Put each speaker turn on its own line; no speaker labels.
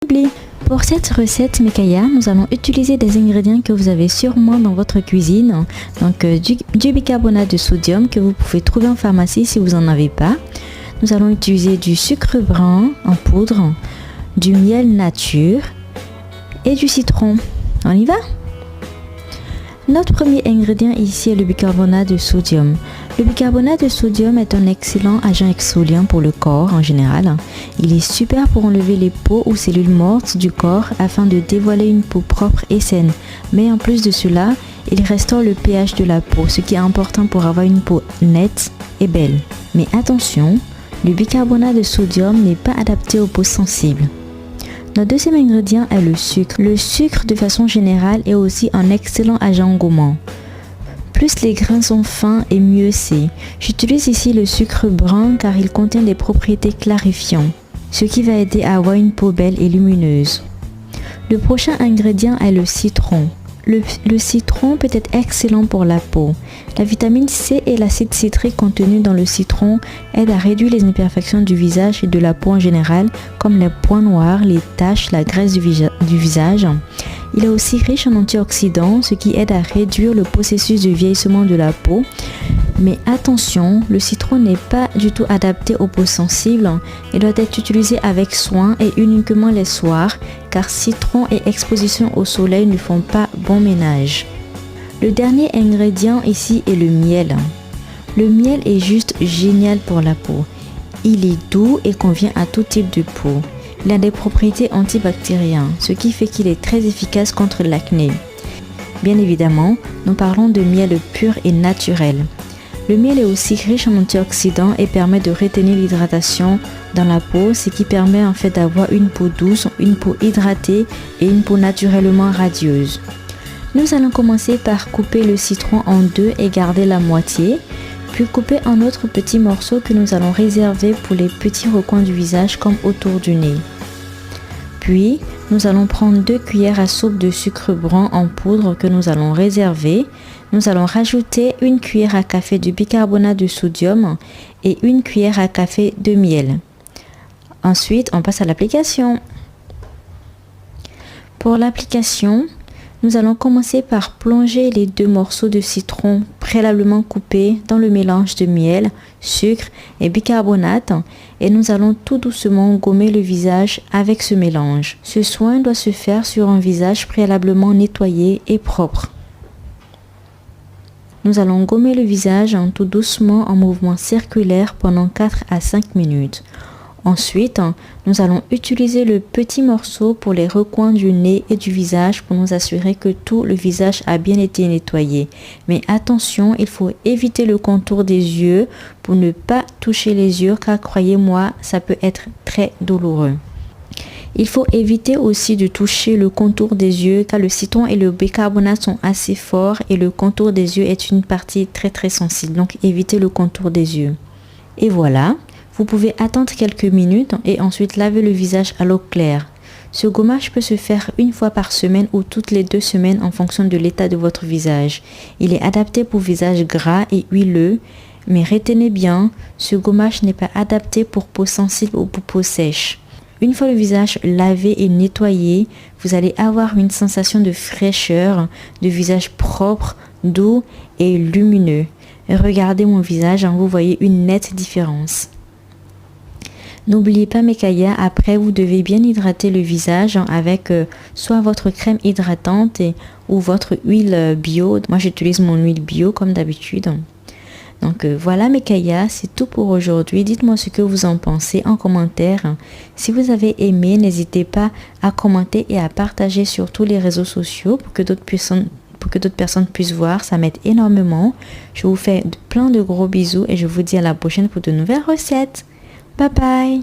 Oublie. Pour cette recette Mekaya, nous allons utiliser des ingrédients que vous avez sûrement dans votre cuisine. Donc du bicarbonate de sodium que vous pouvez trouver en pharmacie si vous n'en avez pas. Nous allons utiliser du sucre brun en poudre, du miel nature et du citron. On y va? Notre premier ingrédient ici est le bicarbonate de sodium. Le bicarbonate de sodium est un excellent agent exfoliant pour le corps en général. Il est super pour enlever les peaux ou cellules mortes du corps afin de dévoiler une peau propre et saine. Mais en plus de cela, il restaure le pH de la peau, ce qui est important pour avoir une peau nette et belle. Mais attention, le bicarbonate de sodium n'est pas adapté aux peaux sensibles. Notre deuxième ingrédient est le sucre. Le sucre, de façon générale, est aussi un excellent agent gourmand. Plus les grains sont fins et mieux c'est. J'utilise ici le sucre brun car il contient des propriétés clarifiantes, ce qui va aider à avoir une peau belle et lumineuse. Le prochain ingrédient est le citron. Le citron peut être excellent pour la peau. La vitamine C et l'acide citrique contenu dans le citron aident à réduire les imperfections du visage et de la peau en général, comme les points noirs, les taches, la graisse du visage. Il est aussi riche en antioxydants, ce qui aide à réduire le processus de vieillissement de la peau. Mais attention, le citron n'est pas du tout adapté aux peaux sensibles. Il doit être utilisé avec soin et uniquement les soirs, car citron et exposition au soleil ne font pas bon ménage. Le dernier ingrédient ici est le miel. Le miel est juste génial pour la peau. Il est doux et convient à tout type de peau. Il a des propriétés antibactériennes, ce qui fait qu'il est très efficace contre l'acné. Bien évidemment, nous parlons de miel pur et naturel. Le miel est aussi riche en antioxydants et permet de retenir l'hydratation dans la peau, ce qui permet en fait d'avoir une peau douce, une peau hydratée et une peau naturellement radieuse. Nous allons commencer par couper le citron en deux et garder la moitié, puis couper en autres petits morceaux que nous allons réserver pour les petits recoins du visage comme autour du nez. Puis, nous allons prendre 2 cuillères à soupe de sucre brun en poudre que nous allons réserver. Nous allons rajouter 1 cuillère à café de bicarbonate de sodium et 1 cuillère à café de miel. Ensuite, on passe à l'application. Pour l'application, nous allons commencer par plonger les 2 morceaux de citron préalablement coupés dans le mélange de miel, sucre et bicarbonate et nous allons tout doucement gommer le visage avec ce mélange. Ce soin doit se faire sur un visage préalablement nettoyé et propre. Nous allons gommer le visage tout doucement en mouvement circulaire pendant 4 à 5 minutes. Ensuite, nous allons utiliser le petit morceau pour les recoins du nez et du visage pour nous assurer que tout le visage a bien été nettoyé. Mais attention, il faut éviter le contour des yeux pour ne pas toucher les yeux car croyez-moi, ça peut être très douloureux. Il faut éviter aussi de toucher le contour des yeux car le citron et le bicarbonate sont assez forts et le contour des yeux est une partie très sensible. Donc évitez le contour des yeux. Et voilà. Vous pouvez attendre quelques minutes et ensuite laver le visage à l'eau claire. Ce gommage peut se faire 1 fois par semaine ou toutes les 2 semaines en fonction de l'état de votre visage. Il est adapté pour visage gras et huileux, mais retenez bien, ce gommage n'est pas adapté pour peau sensible ou pour peau sèche. Une fois le visage lavé et nettoyé, vous allez avoir une sensation de fraîcheur, de visage propre, doux et lumineux. Regardez mon visage, vous voyez une nette différence. N'oubliez pas Mekaya, après vous devez bien hydrater le visage avec soit votre crème hydratante ou votre huile bio. Moi j'utilise mon huile bio comme d'habitude. Donc voilà Mekaya, c'est tout pour aujourd'hui. Dites-moi ce que vous en pensez en commentaire. Si vous avez aimé, n'hésitez pas à commenter et à partager sur tous les réseaux sociaux pour que d'autres personnes puissent voir. Ça m'aide énormément. Je vous fais plein de gros bisous et je vous dis à la prochaine pour de nouvelles recettes. Bye bye.